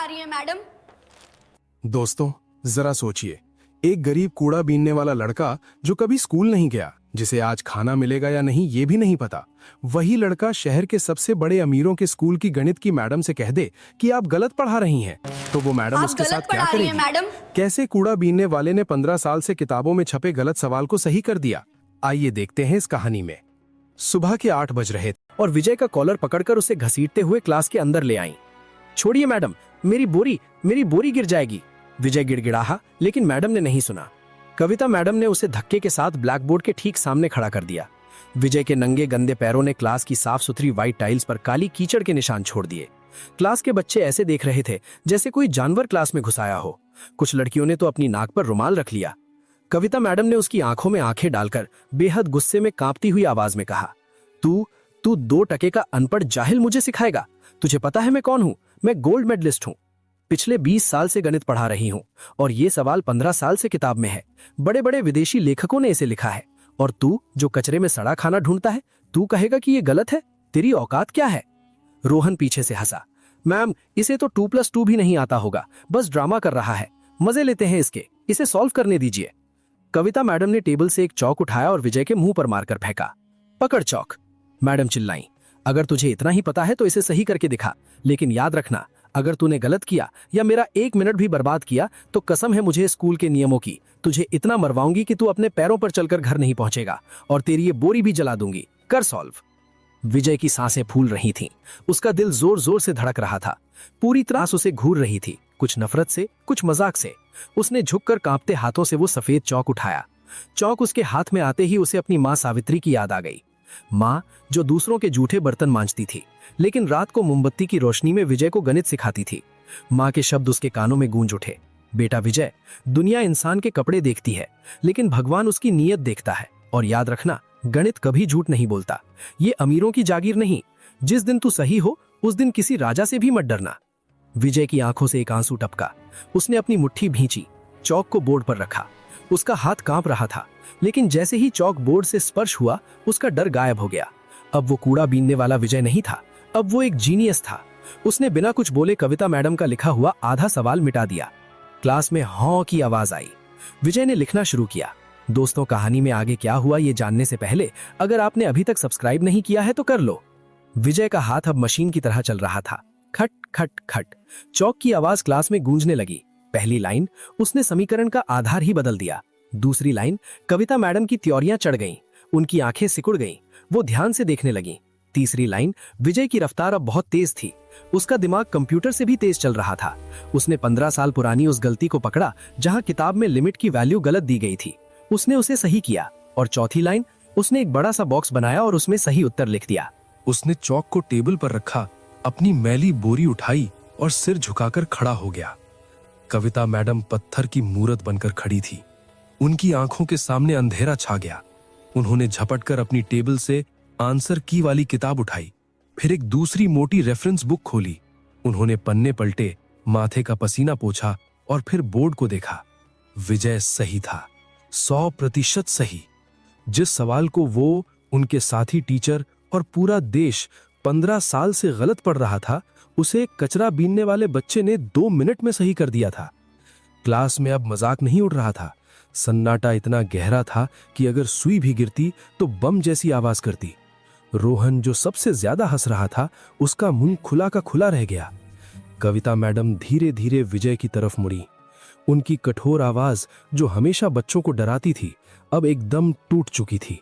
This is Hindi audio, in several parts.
रही है मैडम। दोस्तों, जरा सोचिए, एक गरीब कूड़ा बीनने वाला लड़का जो कभी स्कूल नहीं गया, जिसे आज खाना मिलेगा या नहीं ये भी नहीं पता, वही लड़का शहर के सबसे बड़े अमीरों के स्कूल की गणित की मैडम से कह दे कि आप गलत पढ़ा रही हैं, तो वो मैडम आप उसके गलत साथ क्या पढ़ा रही हैं करेगी? मैडम। कैसे कूड़ा बीनने वाले ने 15 साल से किताबों में छपे गलत सवाल को सही कर दिया, आइए देखते हैं इस कहानी में। सुबह के 8 बज रहे थे और विजय का कॉलर पकड़कर उसे घसीटते हुए क्लास के अंदर ले आई। छोड़िए मैडम, मेरी बोरी गिर जाएगी। विजय गिड़गिड़ाहा, लेकिन मैडम ने नहीं सुना। कविता मैडम ने उसे धक्के के साथ ब्लैक बोर्ड के ठीक सामने खड़ा कर दिया। विजय के नंगे गंदे पैरों ने क्लास की साफ सुथरी व्हाइट टाइल्स पर काली कीचड़ के निशान छोड़ दिए। क्लास के बच्चे ऐसे देख रहे थे जैसे कोई जानवर क्लास में घुसाया हो। कुछ लड़कियों ने तो अपनी नाक पर रुमाल रख लिया। कविता मैडम ने उसकी आंखों में आंखें डालकर बेहद गुस्से में कांपती हुई आवाज में कहा, तू 2 टके का अनपढ़ जाहिल मुझे सिखाएगा? तुझे पता है मैं कौन हूं? मैं गोल्ड मेडलिस्ट हूं। पिछले 20 साल से गणित पढ़ा रही हूं और ये सवाल 15 साल से किताब में है। बड़े बड़े विदेशी लेखकों ने इसे लिखा है और तू जो कचरे में सड़ा खाना ढूंढता है, तू कहेगा कि ये गलत है? तेरी औकात क्या है? रोहन पीछे से हंसा। मैम, इसे तो 2+2 भी नहीं आता होगा, बस ड्रामा कर रहा है। मजे लेते हैं इसके, इसे सॉल्व करने दीजिए। कविता मैडम ने टेबल से एक चौक उठाया और विजय के मुंह पर मारकर फेंका। पकड़ चौक। मैडम चिल्लाई, अगर तुझे इतना ही पता है तो इसे सही करके दिखा, लेकिन याद रखना, अगर तूने गलत किया या मेरा 1 मिनट भी बर्बाद किया तो कसम है मुझे स्कूल के नियमों की, तुझे इतना मरवाऊंगी कि तू अपने पैरों पर चलकर घर नहीं पहुंचेगा और तेरी ये बोरी भी जला दूंगी। कर सॉल्व। विजय की सांसें फूल रही थीं। उसका दिल जोर जोर से धड़क रहा था। पूरी त्रास उसे घूर रही थी, कुछ नफरत से, कुछ मजाक से। उसने झुककर कांपते हाथों से वो सफेद चौक उठाया। चौक उसके हाथ में आते ही उसे अपनी माँ सावित्री की याद आ गई। माँ जो दूसरों के जूठे बर्तन मांजती थी, लेकिन रात को मोमबत्ती की रोशनी में विजय को गणित सिखाती थी। माँ के शब्द उसके कानों में गूंज उठे, बेटा विजय, दुनिया इंसान के कपड़े देखती है, लेकिन भगवान उसकी नीयत देखता है। और याद रखना, गणित कभी झूठ नहीं बोलता। ये अमीरों की जागीर नहीं। जिस दिन तू सही हो उस दिन किसी राजा से भी मत डरना। विजय की आंखों से एक आंसू टपका। उसने अपनी मुट्ठी भींची, चौक को बोर्ड पर रखा। उसका हाथ कांप रहा था, लेकिन जैसे ही चौक बोर्ड से स्पर्श हुआ उसका डर गायब हो गया। अब वो कूड़ा बीनने वाला विजय नहीं था, अब वो एक जीनियस था। उसने बिना कुछ बोले कविता मैडम का लिखा हुआ आधा सवाल मिटा दिया। क्लास में हॉ की आवाज आई। विजय ने लिखना शुरू किया। दोस्तों, कहानी में आगे क्या हुआ ये जानने से पहले अगर आपने अभी तक सब्सक्राइब नहीं किया है तो कर लो। विजय का हाथ अब मशीन की तरह चल रहा था। खट खट खट चौक की आवाज क्लास में गूंजने लगी। पहली लाइन, उसने समीकरण का आधार ही बदल दिया। दूसरी लाइन, कविता मैडम की त्योरियां चढ़ गईं। उनकी आंखें सिकुड़ गईं। वो ध्यान से देखने लगी। तीसरी लाइन, विजय की रफ्तार अब बहुत तेज थी। उसका दिमाग कंप्यूटर से भी तेज चल रहा था। उसने 15 साल पुरानी उस गलती को पकड़ा जहां किताब में लिमिट की वैल्यू गलत दी गई थी। उसने उसे सही किया। और चौथी लाइन, उसने एक बड़ा सा बॉक्स बनाया और उसमें सही उत्तर लिख दिया। उसने चौक को टेबल पर रखा, अपनी मैली बोरी उठाई और सिर झुकाकर खड़ा हो गया। कविता मैडम पत्थर की मूरत बनकर खड़ी थी। उनकी आंखों के सामने अंधेरा छा गया। उन्होंने झपटकर अपनी टेबल से आंसर की वाली किताब उठाई, फिर एक दूसरी मोटी रेफरेंस बुक खोली। उन्होंने पन्ने पलटे, माथे का पसीना पोंछा और फिर बोर्ड को देखा। विजय सही था, 100% सही। जिस सवाल को वो, उनके साथी टीचर और पूरा देश 15 साल से गलत पढ़ रहा था, उसे एक कचरा बीनने वाले बच्चे ने 2 मिनट में सही कर दिया था। क्लास में अब मजाक नहीं उड़ रहा था। सन्नाटा इतना गहरा था कि अगर सुई भी गिरती तो बम जैसी आवाज करती। रोहन जो सबसे ज्यादा हंस रहा था, उसका मुंह खुला का खुला रह गया। कविता मैडम धीरे धीरे विजय की तरफ मुड़ी। उनकी कठोर आवाज जो हमेशा बच्चों को डराती थी, अब एकदम टूट चुकी थी।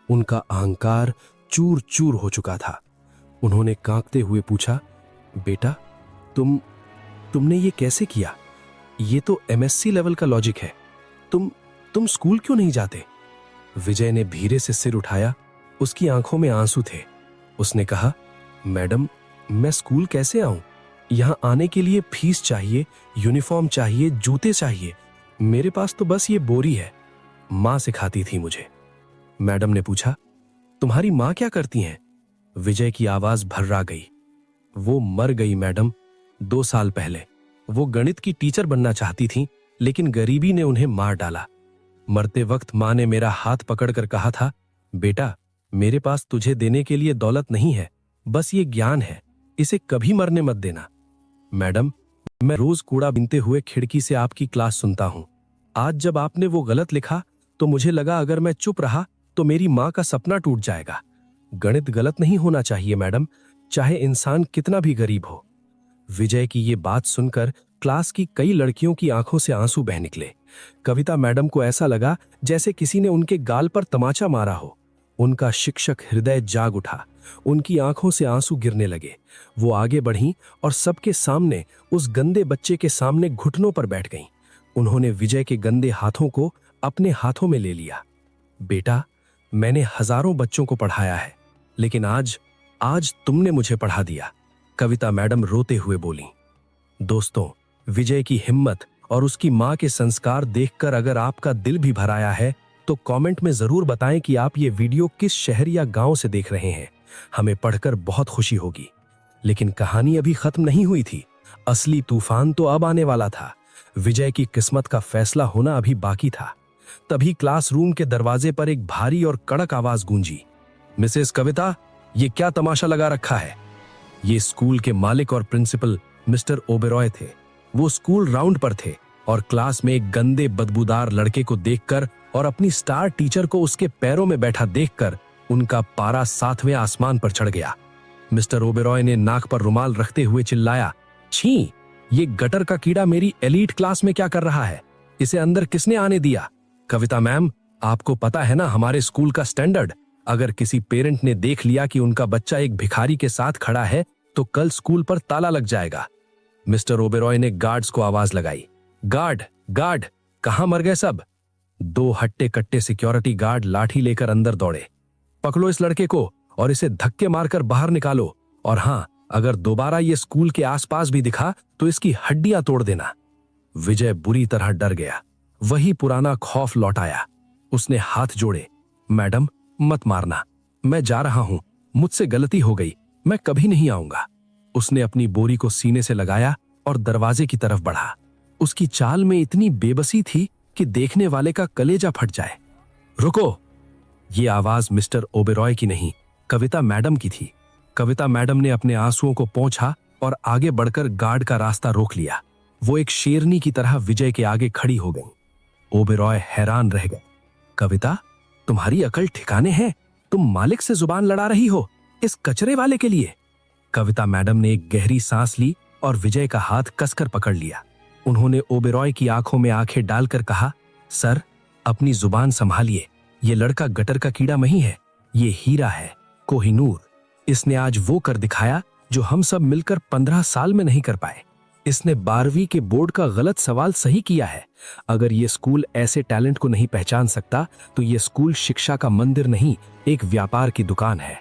उनका अहंकार चूर चूर हो चुका था। उन्होंने कांपते हुए पूछा, बेटा, तुमने ये कैसे किया? ये तो MSc लेवल का लॉजिक है। तुम स्कूल क्यों नहीं जाते? विजय ने धीरे से सिर उठाया। उसकी आंखों में आंसू थे। उसने कहा, मैडम, मैं स्कूल कैसे आऊं? यहां आने के लिए फीस चाहिए, यूनिफॉर्म चाहिए, जूते चाहिए। मेरे पास तो बस ये बोरी है। मां सिखाती थी मुझे। मैडम ने पूछा, तुम्हारी मां क्या करती हैं? विजय की आवाज भर्रा गई। वो मर गई मैडम, 2 साल पहले। वो गणित की टीचर बनना चाहती थी, लेकिन गरीबी ने उन्हें मार डाला। मरते वक्त मां ने मेरा हाथ पकड़कर कहा था, बेटा, मेरे पास तुझे देने के लिए दौलत नहीं है, बस ये ज्ञान है, इसे कभी मरने मत देना। मैडम, मैं रोज कूड़ा बीनते हुए खिड़की से आपकी क्लास सुनता हूँ। आज जब आपने वो गलत लिखा तो मुझे लगा अगर मैं चुप रहा तो मेरी माँ का सपना टूट जाएगा। गणित गलत नहीं होना चाहिए मैडम, चाहे इंसान कितना भी गरीब हो। विजय की ये बात सुनकर क्लास की कई लड़कियों की आंखों से आंसू बह निकले। कविता मैडम को ऐसा लगा जैसे किसी ने उनके गाल पर तमाचा मारा हो। उनका शिक्षक हृदय जाग उठा, उनकी आंखों से आंसू गिरने लगे। वो आगे बढ़ीं और सबके सामने उस गंदे बच्चे के सामने घुटनों पर बैठ गईं। उन्होंने विजय के गंदे हाथों को अपने हाथों में ले लिया। बेटा, मैंने हजारों बच्चों को पढ़ाया है, लेकिन आज तुमने मुझे पढ़ा दिया, कविता मैडम रोते हुए बोली। दोस्तों, विजय की हिम्मत और उसकी मां के संस्कार देखकर अगर आपका दिल भी भर आया है तो कमेंट में जरूर बताएं कि आप ये वीडियो किस शहर या गांव से देख रहे हैं। हमें पढ़कर बहुत खुशी होगी। लेकिन कहानी अभी खत्म नहीं हुई थी। असली तूफान तो अब आने वाला था। विजय की किस्मत का फैसला होना अभी बाकी था। तभी क्लासरूम के दरवाजे पर एक भारी और कड़क आवाज गूंजी। मिसेस कविता, ये क्या तमाशा लगा रखा है? ये स्कूल के मालिक और प्रिंसिपल मिस्टर ओबेरॉय थे। वो स्कूल राउंड पर थे और क्लास में एक गंदे बदबूदार लड़के को देखकर और अपनी स्टार टीचर को उसके पैरों में बैठा देखकर उनका पारा 7वें आसमान पर चढ़ गया। मिस्टर ओबेरॉय ने नाक पर रुमाल रखते हुए चिल्लाया, छी! ये गटर का कीड़ा मेरी एलीट क्लास में क्या कर रहा है? इसे अंदर किसने आने दिया? कविता मैम, आपको पता है ना हमारे स्कूल का स्टैंडर्ड। अगर किसी पेरेंट ने देख लिया कि उनका बच्चा एक भिखारी के साथ खड़ा है तो कल स्कूल पर ताला लग जाएगा। मिस्टर ओबेरॉय ने गार्ड्स को आवाज लगाई, गार्ड, कहां मर गए सब? 2 हट्टे कट्टे सिक्योरिटी गार्ड लाठी लेकर अंदर दौड़े। पकड़ो इस लड़के को और इसे धक्के मारकर बाहर निकालो, और हां, अगर दोबारा ये स्कूल के आसपास भी दिखा तो इसकी हड्डियां तोड़ देना। विजय बुरी तरह डर गया। वही पुराना खौफ लौट आया। उसने हाथ जोड़े, मैडम मत मारना, मैं जा रहा हूं, मुझसे गलती हो गई, मैं कभी नहीं आऊंगा। उसने अपनी बोरी को सीने से लगाया और दरवाजे की तरफ बढ़ा। उसकी चाल में इतनी बेबसी थी कि देखने वाले का कलेजा फट जाए। रुको! ये आवाज मिस्टर ओबेरॉय की नहीं, कविता मैडम की थी। कविता मैडम ने अपने आंसुओं को पोंछा और आगे बढ़कर गार्ड का रास्ता रोक लिया। वो एक शेरनी की तरह विजय के आगे खड़ी हो गई। ओबेरॉय हैरान रह गए। कविता, तुम्हारी अकल ठिकाने है? तुम मालिक से जुबान लड़ा रही हो इस कचरे वाले के लिए? कविता मैडम ने एक गहरी सांस ली और विजय का हाथ कसकर पकड़ लिया। उन्होंने ओबेरॉय की आंखों में आंखें डालकर कहा, सर, अपनी जुबान संभालिए। ये लड़का गटर का कीड़ा नहीं है, ये हीरा है, कोहिनूर। इसने आज वो कर दिखाया जो हम सब मिलकर 15 साल में नहीं कर पाए। इसने 12वीं के बोर्ड का गलत सवाल सही किया है। अगर ये स्कूल ऐसे टैलेंट को नहीं पहचान सकता तो ये स्कूल शिक्षा का मंदिर नहीं, एक व्यापार की दुकान है।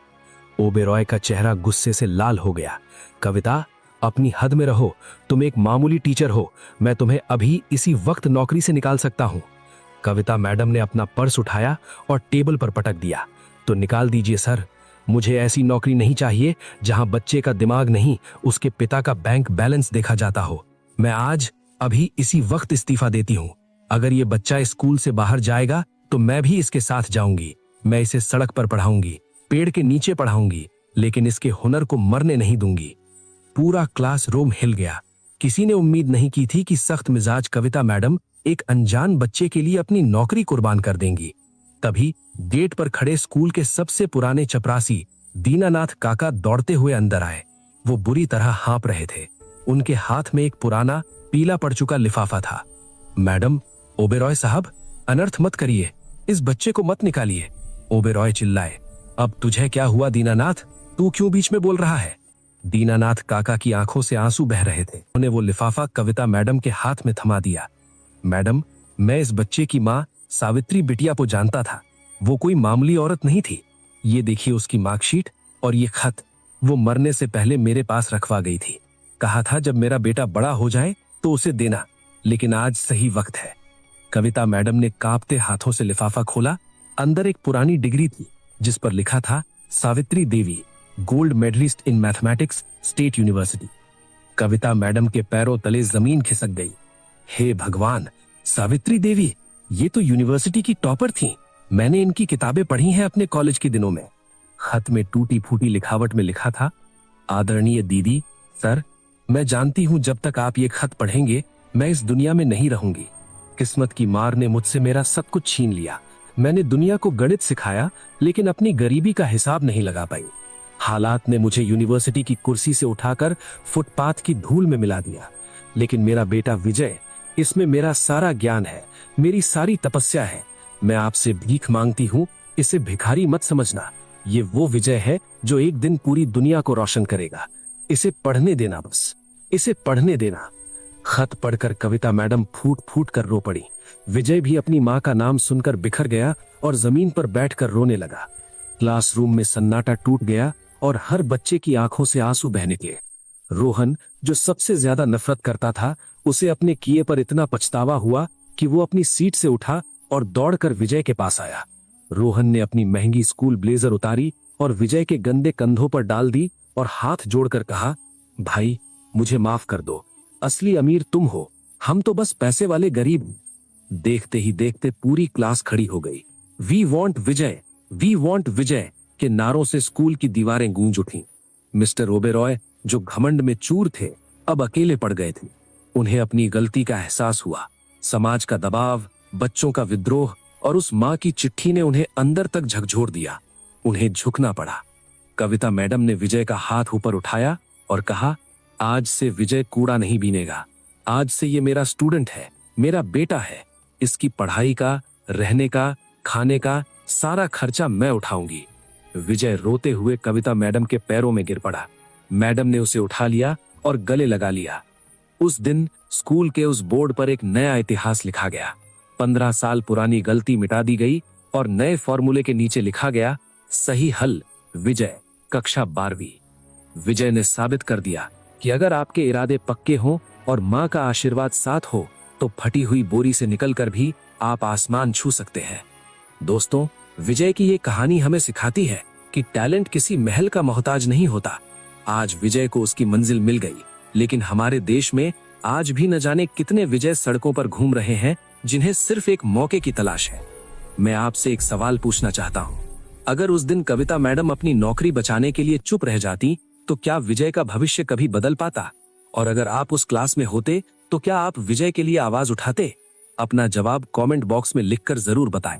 ओबेरॉय का चेहरा गुस्से से लाल हो गया। कविता, अपनी हद में रहो, तुम एक मामूली टीचर हो, मैं तुम्हें अभी इसी वक्त नौकरी से निकाल सकता हूं। कविता मैडम ने अपना पर्स उठाया और टेबल पर पटक दिया। तो निकाल दीजिए सर, मुझे ऐसी नौकरी नहीं चाहिए जहां बच्चे का दिमाग नहीं, उसके पिता का बैंक बैलेंस देखा जाता हो। मैं आज अभी इसी वक्त इस्तीफा देती हूं। अगर ये बच्चा स्कूल से बाहर जाएगा तो मैं भी इसके साथ जाऊंगी। मैं इसे सड़क पर पढ़ाऊंगी, पेड़ के नीचे पढ़ाऊंगी, लेकिन इसके हुनर को मरने नहीं दूंगी। पूरा क्लासरूम हिल गया। किसी ने उम्मीद नहीं की थी कि सख्त मिजाज कविता मैडम एक अनजान बच्चे के लिए अपनी नौकरी कुर्बान कर देंगी। तभी गेट पर खड़े स्कूल के सबसे पुराने चपरासी दीनानाथ काका दौड़ते हुए अंदर आए। वो बुरी तरह हाँप रहे थे। उनके हाथ में एक पुराना पीला पड़ चुका लिफाफा था। मैडम, ओबेरॉय साहब, अनर्थ मत करिए, इस बच्चे को मत निकालिए। ओबेरॉय चिल्लाए। अब तुझे क्या हुआ दीनानाथ? तू क्यों बीच में बोल रहा है? दीनानाथ काका की आंखों से आंसू बह रहे थे। उन्होंने वो लिफाफा कविता मैडम के हाथ में थमा दिया। मैडम, मैं इस बच्चे की माँ सावित्री बिटिया को जानता था। वो कोई मामूली औरत नहीं थी। ये देखिए उसकी मार्कशीट और ये खत वो मरने से पहले मेरे पास रखवा गई थी। कहा था जब मेरा बेटा बड़ा हो जाए तो उसे देना, लेकिन आज सही वक्त है। कविता मैडम ने कांपते हाथों से लिफाफा खोला। अंदर एक पुरानी डिग्री थी जिस पर लिखा था Savitri Devi, gold medalist in mathematics, state university. Kavita madam के पैरों तले जमीन खिसक गई। हे भगवान, सावित्री देवी, ये तो यूनिवर्सिटी की टॉपर थी। मैंने इनकी किताबें पढ़ी हैं अपने कॉलेज के दिनों में। खत में टूटी फूटी लिखावट में लिखा था, आदरणीय दीदी, सर, मैं जानती हूं जब तक आप ये खत पढ़ेंगे मैं इस दुनिया में नहीं रहूंगी। किस्मत की मार ने मुझसे मेरा सब कुछ छीन लिया। मैंने दुनिया को गणित सिखाया लेकिन अपनी गरीबी का हिसाब नहीं लगा पाई। हालात ने मुझे यूनिवर्सिटी की कुर्सी से उठाकर फुटपाथ की धूल में मिला दिया। लेकिन मेरा बेटा विजय, इसमें मेरा सारा ज्ञान है, मेरी सारी तपस्या है। मैं आपसे भीख मांगती हूं, इसे भिखारी मत समझना। ये वो विजय है जो एक दिन पूरी दुनिया को रोशन करेगा। इसे पढ़ने देना, बस इसे पढ़ने देना। खत पढ़कर कविता मैडम फूट फूट कर रो पड़ी। विजय भी अपनी मां का नाम सुनकर बिखर गया और जमीन पर बैठकर रोने लगा। क्लासरूम में सन्नाटा टूट गया और हर बच्चे की आंखों से आंसू बहने लगे। रोहन, जो सबसे ज्यादा नफरत करता था, उसे अपने किए पर इतना पछतावा हुआ कि वो अपनी सीट से उठा और दौड़कर विजय के पास आया। रोहन ने अपनी महंगी स्कूल ब्लेजर उतारी और विजय के गंदे कंधों पर डाल दी और हाथ जोड़कर कहा, भाई मुझे माफ कर दो, असली अमीर तुम हो, हम तो बस पैसे वाले गरीब। देखते ही देखते पूरी क्लास खड़ी हो गई। We want Vijay, we want Vijay के नारों से स्कूल की दीवारें गूंज उठीं। मिस्टर ओबेरॉय, जो घमंड में चूर थे, अब अकेले पड़ गए थे। उन्हें अपनी गलती का एहसास हुआ। समाज का दबाव, बच्चों का विद्रोह और उस मां की चिट्ठी ने उन्हें अंदर तक झकझोर दिया। उन्हें झुकना पड़ा। कविता मैडम ने विजय का हाथ ऊपर उठाया और कहा, आज से विजय कूड़ा नहीं बीनेगा। आज से ये मेरा स्टूडेंट है, मेरा बेटा है। इसकी पढ़ाई का, रहने का, खाने का सारा खर्चा मैं उठाऊंगी। विजय रोते हुए कविता मैडम के पैरों में गिर पड़ा। मैडम ने उसे उठा लिया और गले लगा लिया। उस दिन स्कूल के उस बोर्ड पर एक नया इतिहास लिखा गया। 15 साल पुरानी गलती मिटा दी गई और नए फॉर्मूले के नीचे लिखा गया, सही हल विजय, कक्षा 12वीं। विजय ने साबित कर दिया कि अगर आपके इरादे पक्के हों और मां का आशीर्वाद साथ हो तो फटी हुई बोरी से निकलकर भी आप आसमान छू सकते हैं। दोस्तों, विजय की ये कहानी हमें सिखाती है कि टैलेंट किसी महल का मोहताज नहीं होता। आज विजय को उसकी मंजिल मिल गई, लेकिन हमारे देश में आज भी न जाने कितने विजय सड़कों पर घूम रहे हैं जिन्हें सिर्फ एक मौके की तलाश है। मैं आपसे एक सवाल पूछना चाहता हूं, अगर उस दिन कविता मैडम अपनी नौकरी बचाने के लिए चुप रह जाती तो क्या विजय का भविष्य कभी बदल पाता? और अगर आप उस क्लास में होते तो क्या आप विजय के लिए आवाज उठाते? अपना जवाब कमेंट बॉक्स में लिखकर जरूर बताएं।